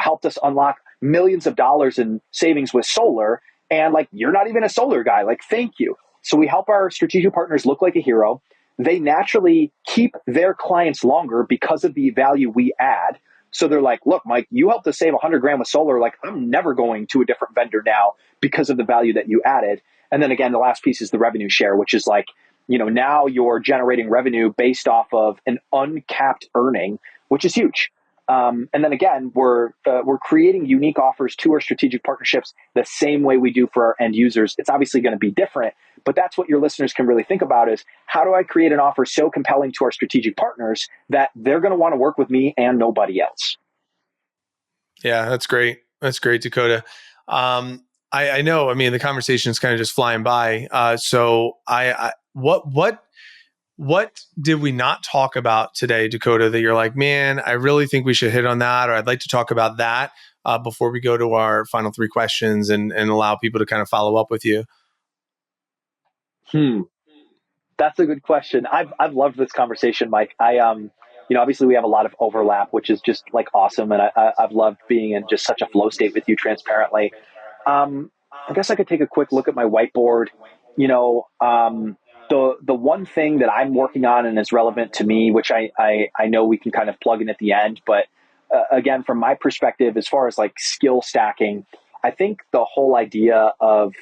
helped us unlock millions of dollars in savings with solar. And like, you're not even a solar guy. Like, thank you. So we help our strategic partners look like a hero. They naturally keep their clients longer because of the value we add. So they're like, look, Mike, you helped us save 100 grand with solar. Like, I'm never going to a different vendor now because of the value that you added. And then again, the last piece is the revenue share, which is like, now you're generating revenue based off of an uncapped earning, which is huge. And then again, we're creating unique offers to our strategic partnerships the same way we do for our end users. It's obviously going to be different, but that's what your listeners can really think about is how do I create an offer so compelling to our strategic partners that they're going to want to work with me and nobody else? Yeah, that's great. That's great, Dakota. I know. I mean, the conversation is kind of just flying by. What did we not talk about today, Dakota, that you're like, man, I really think we should hit on that, or I'd like to talk about that before we go to our final three questions and allow people to kind of follow up with you? That's a good question. I've loved this conversation, Mike. Obviously we have a lot of overlap, which is just like awesome. And I've loved being in just such a flow state with you transparently. I guess I could take a quick look at my whiteboard. The one thing that I'm working on and is relevant to me, which I know we can kind of plug in at the end, but again, from my perspective, as far as like skill stacking, I think the whole idea of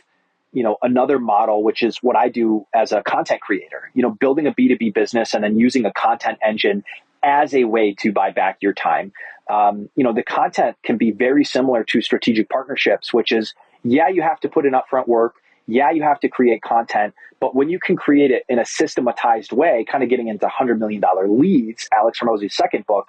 another model, which is what I do as a content creator, building a B2B business and then using a content engine as a way to buy back your time. The content can be very similar to strategic partnerships, which is, yeah, you have to put in upfront work. Yeah, you have to create content, but when you can create it in a systematized way, kind of getting into $100 million leads, Alex Hormozi's second book,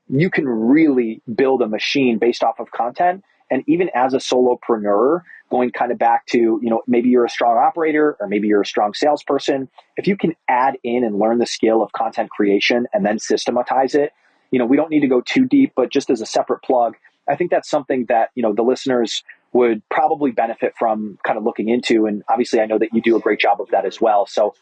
you can really build a machine based off of content. And even as a solopreneur, going kind of back to, maybe you're a strong operator or maybe you're a strong salesperson. If you can add in and learn the skill of content creation and then systematize it, we don't need to go too deep, but just as a separate plug, I think that's something that, the listeners would probably benefit from kind of looking into. And obviously I know that you do a great job of that as well. So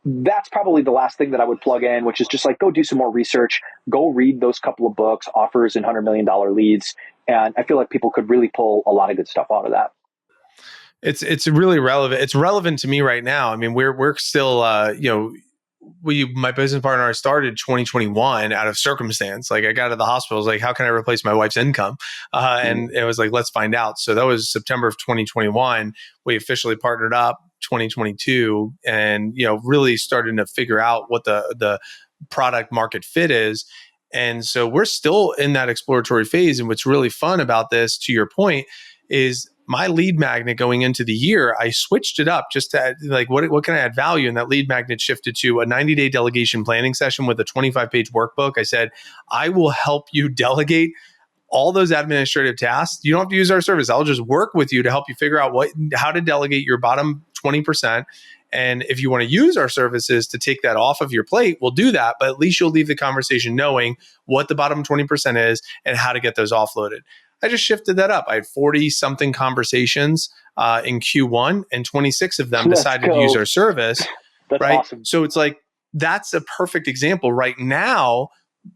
that's probably the last thing that I would plug in, which is just like, go do some more research, go read those couple of books, Offers and $100 million leads. And I feel like people could really pull a lot of good stuff out of that. It's really relevant. It's relevant to me right now. I mean, we're still, my business partner and I started 2021 out of circumstance. Like I got out of the hospital. I was like, how can I replace my wife's income? And it was like, let's find out. So that was September of 2021. We officially partnered up 2022 and, really starting to figure out what the product market fit is. And so we're still in that exploratory phase. And what's really fun about this, to your point, is my lead magnet going into the year, I switched it up just to like, what can I add value? And that lead magnet shifted to a 90-day delegation planning session with a 25-page workbook. I said, I will help you delegate all those administrative tasks. You don't have to use our service. I'll just work with you to help you figure out how to delegate your bottom 20%. And if you want to use our services to take that off of your plate, we'll do that. But at least you'll leave the conversation knowing what the bottom 20% is and how to get those offloaded. I just shifted that up. I had 40 something conversations in Q1 and 26 of them decided to use our service. That's right. Awesome. So it's like, that's a perfect example right now.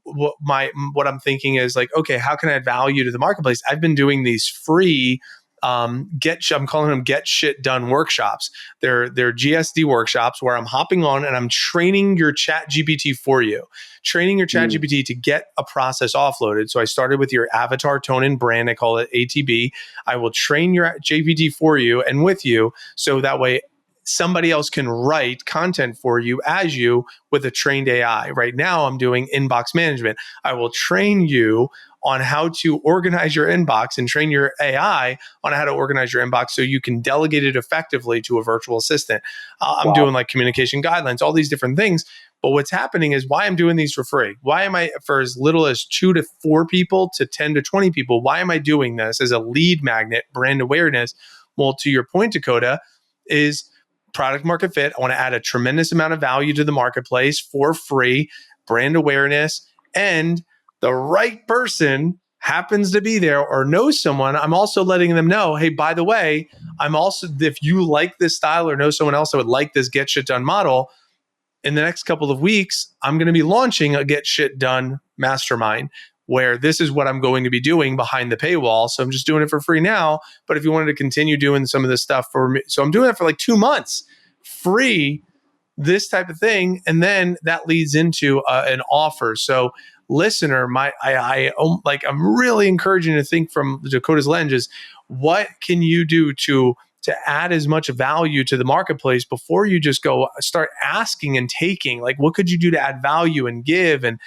What I'm thinking is like, okay, how can I add value to the marketplace? I've been doing these free I'm calling them get shit done workshops. They're GSD workshops where I'm hopping on and I'm training your chat GPT for you, training your chat GPT to get a process offloaded. So I started with your avatar, tone, and brand. I call it ATB. I will train your GPT for you and with you. So that way somebody else can write content for you as you with a trained AI. Right now I'm doing inbox management. I will train you on how to organize your inbox and train your AI on how to organize your inbox so you can delegate it effectively to a virtual assistant. I'm doing like communication guidelines, all these different things. But what's happening is why I'm doing these for free. Why am I, for as little as 2 to 4 people to 10 to 20 people, why am I doing this as a lead magnet, brand awareness? Well, to your point, Dakota, is product market fit. I want to add a tremendous amount of value to the marketplace for free, brand awareness, and the right person happens to be there or knows someone, I'm also letting them know, hey, by the way, I'm also, if you like this style or know someone else that would like this get shit done model, in the next couple of weeks, I'm going to be launching a get shit done mastermind where this is what I'm going to be doing behind the paywall. So I'm just doing it for free now. But if you wanted to continue doing some of this stuff for me, so I'm doing it for like 2 months free, this type of thing, and then that leads into an offer. So, listener, I'm really encouraging you to think from Dakota's lens is what can you do to add as much value to the marketplace before you just go start asking and taking. Like, what could you do to add value and give and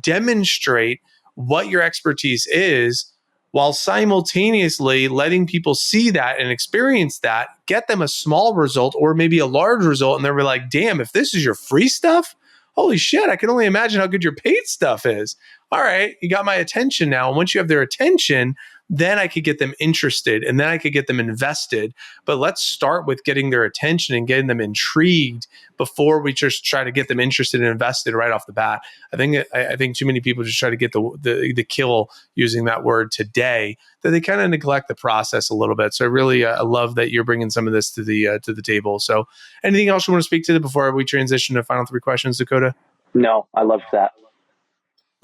demonstrate what your expertise is, while simultaneously letting people see that and experience that, get them a small result or maybe a large result. And they'll be like, damn, if this is your free stuff, holy shit, I can only imagine how good your paid stuff is. All right, you got my attention now. And once you have their attention, then I could get them interested and then I could get them invested. But let's start with getting their attention and getting them intrigued before we just try to get them interested and invested right off the bat. I think too many people just try to get the kill, using that word today, that they kind of neglect the process a little bit. So I really I love that you're bringing some of this to the table. So anything else you want to speak to before we transition to final 3 questions, Dakota? No, I loved that.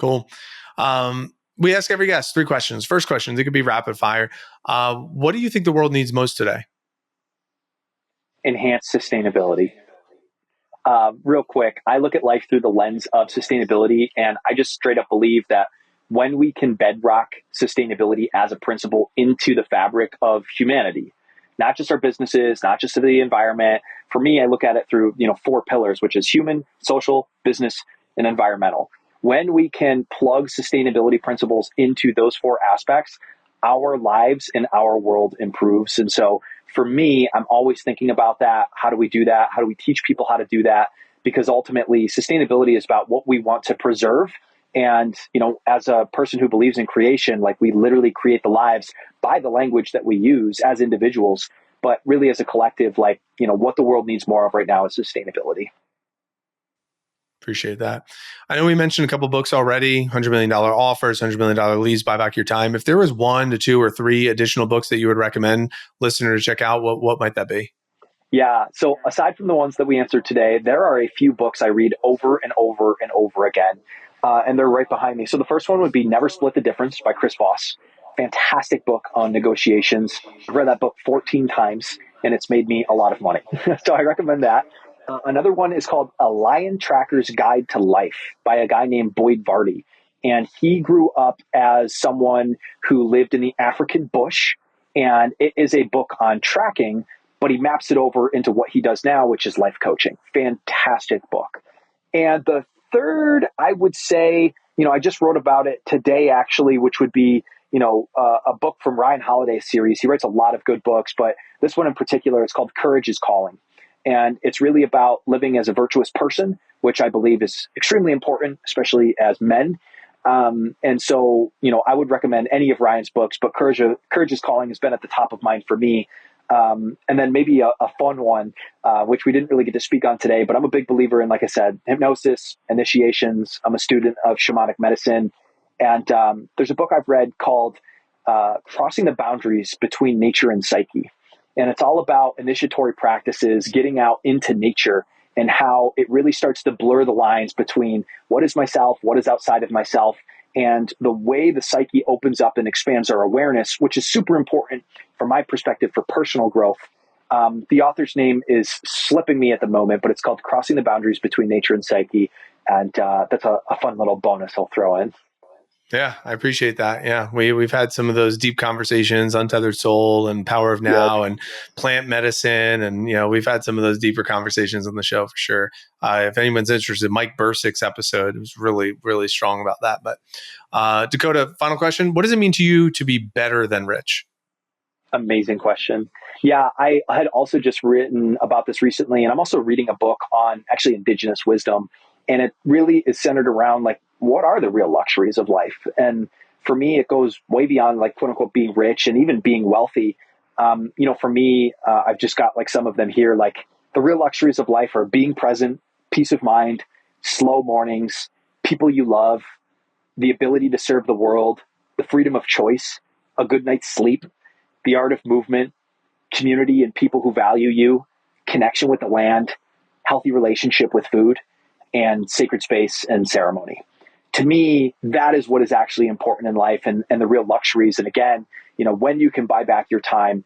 Cool. We ask every guest 3 questions. First question, they could be rapid fire. What do you think the world needs most today? Enhance sustainability. Real quick, I look at life through the lens of sustainability, and I just straight up believe that when we can bedrock sustainability as a principle into the fabric of humanity, not just our businesses, not just the environment. For me, I look at it through 4 pillars, which is human, social, business, and environmental. When we can plug sustainability principles into those 4 aspects, our lives and our world improves. And so for me, I'm always thinking about that. How do we do that? How do we teach people how to do that? Because ultimately, sustainability is about what we want to preserve. And, as a person who believes in creation, like, we literally create the lives by the language that we use as individuals, but really as a collective, what the world needs more of right now is sustainability. Appreciate that. I know we mentioned a couple books already, $100 million offers, $100 million leads, buy back your time. If there was 1 to 2 or 3 additional books that you would recommend listeners to check out, what might that be? Yeah. So aside from the ones that we answered today, there are a few books I read over and over and over again. And they're right behind me. So the first one would be Never Split the Difference by Chris Voss. Fantastic book on negotiations. I've read that book 14 times and it's made me a lot of money. So I recommend that. Another one is called A Lion Tracker's Guide to Life by a guy named Boyd Vardy. And he grew up as someone who lived in the African bush. And it is a book on tracking, but he maps it over into what he does now, which is life coaching. Fantastic book. And the third, I would say, I just wrote about it today, actually, which would be, a book from Ryan Holiday's series. He writes a lot of good books, but this one in particular is called Courage is Calling. And it's really about living as a virtuous person, which I believe is extremely important, especially as men. And so, I would recommend any of Ryan's books, but Courage is Calling has been at the top of mind for me. And then maybe a fun one, which we didn't really get to speak on today, but I'm a big believer in, like I said, hypnosis, initiations. I'm a student of shamanic medicine. And there's a book I've read called Crossing the Boundaries Between Nature and Psyche. And it's all about initiatory practices, getting out into nature, and how it really starts to blur the lines between what is myself, what is outside of myself, and the way the psyche opens up and expands our awareness, which is super important from my perspective for personal growth. The author's name is slipping me at the moment, but it's called Crossing the Boundaries Between Nature and Psyche. And that's a fun little bonus I'll throw in. Yeah, I appreciate that. Yeah, we've had some of those deep conversations, Untethered Soul and Power of Now and plant medicine, and we've had some of those deeper conversations on the show for sure. If anyone's interested, Mike Bursick's episode was really, really strong about that. But Dakota, final question: what does it mean to you to be better than rich? Amazing question. Yeah, I had also just written about this recently, and I'm also reading a book on actually indigenous wisdom, and it really is centered around what are the real luxuries of life? And for me, it goes way beyond quote unquote being rich and even being wealthy. For me, I've just got some of them here. The real luxuries of life are being present, peace of mind, slow mornings, people you love, the ability to serve the world, the freedom of choice, a good night's sleep, the art of movement, community and people who value you, connection with the land, healthy relationship with food, and sacred space and ceremony. To me, that is what is actually important in life, and the real luxuries. And again, when you can buy back your time,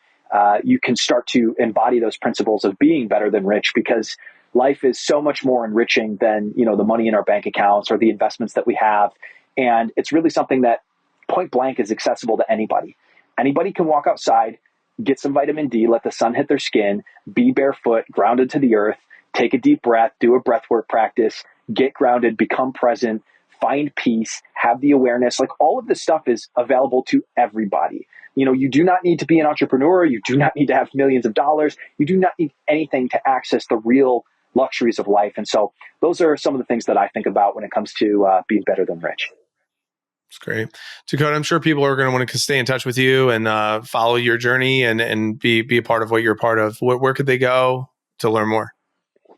you can start to embody those principles of being better than rich, because life is so much more enriching than, the money in our bank accounts or the investments that we have. And it's really something that point blank is accessible to anybody. Anybody can walk outside, get some vitamin D, let the sun hit their skin, be barefoot, grounded to the earth, take a deep breath, do a breathwork practice, get grounded, become present, find peace, have the awareness. Like, all of this stuff is available to everybody. You do not need to be an entrepreneur. You do not need to have millions of dollars. You do not need anything to access the real luxuries of life. And so those are some of the things that I think about when it comes to being better than rich. That's great. Dakota, I'm sure people are going to want to stay in touch with you and follow your journey and be a part of what you're a part of. Where could they go to learn more?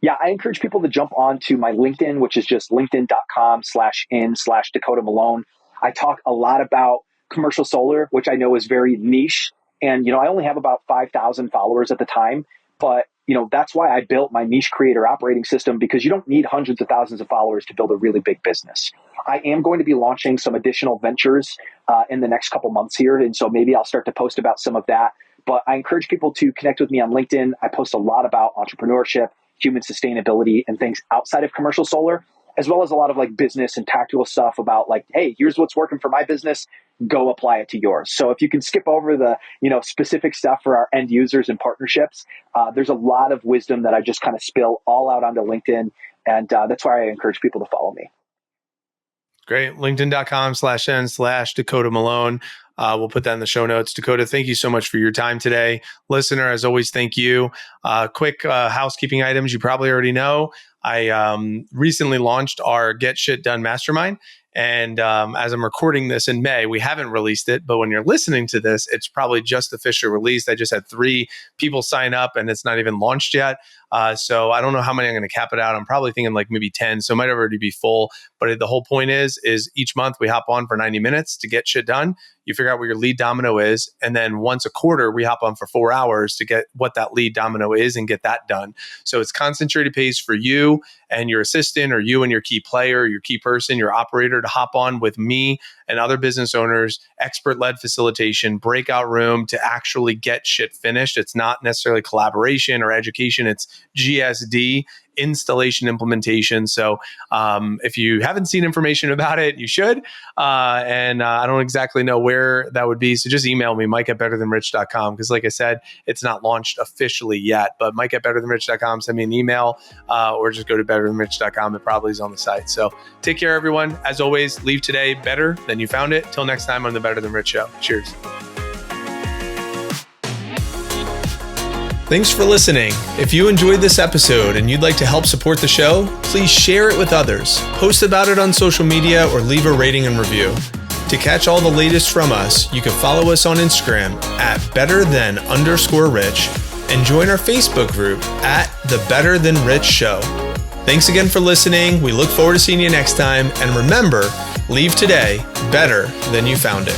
Yeah, I encourage people to jump onto my LinkedIn, which is just linkedin.com/in/Dakota Malone. I talk a lot about commercial solar, which I know is very niche. And, I only have about 5,000 followers at the time. But, that's why I built my niche creator operating system, because you don't need hundreds of thousands of followers to build a really big business. I am going to be launching some additional ventures in the next couple months here. And so maybe I'll start to post about some of that. But I encourage people to connect with me on LinkedIn. I post a lot about entrepreneurship, human sustainability, and things outside of commercial solar, as well as a lot of business and tactical stuff about hey, here's what's working for my business, go apply it to yours. So if you can skip over the, specific stuff for our end users and partnerships, there's a lot of wisdom that I just kind of spill all out onto LinkedIn. And that's why I encourage people to follow me. Great. LinkedIn.com/n/Dakota Malone. We'll put that in the show notes. Dakota, thank you so much for your time today. Listener, as always, thank you. Quick housekeeping items you probably already know. I recently launched our Get Shit Done Mastermind. And as I'm recording this in May, we haven't released it, but when you're listening to this, it's probably just officially released. I just had 3 people sign up and it's not even launched yet. So I don't know how many I'm going to cap it out. I'm probably thinking maybe 10. So it might already be full. But the whole point is each month we hop on for 90 minutes to get shit done. You figure out what your lead domino is. And then once a quarter, we hop on for 4 hours to get what that lead domino is and get that done. So it's concentrated pace for you and your assistant, or you and your key player, your key person, your operator, to hop on with me and other business owners, expert-led facilitation, breakout room to actually get shit finished. It's not necessarily collaboration or education. It's GSD, installation implementation. So if you haven't seen information about it, you should. And I don't exactly know where that would be. So just email me, mike@betterthanrich.com. Because like I said, it's not launched officially yet. But mike@betterthanrich.com, send me an email or just go to betterthanrich.com. It probably is on the site. So take care, everyone. As always, leave today better than you found it. Till next time on the Better Than Rich Show. Cheers. Thanks for listening. If you enjoyed this episode and you'd like to help support the show, please share it with others, post about it on social media, or leave a rating and review. To catch all the latest from us, you can follow us on Instagram @betterthan_rich and join our Facebook group @The Better Than Rich Show. Thanks again for listening. We look forward to seeing you next time. And remember, leave today better than you found it.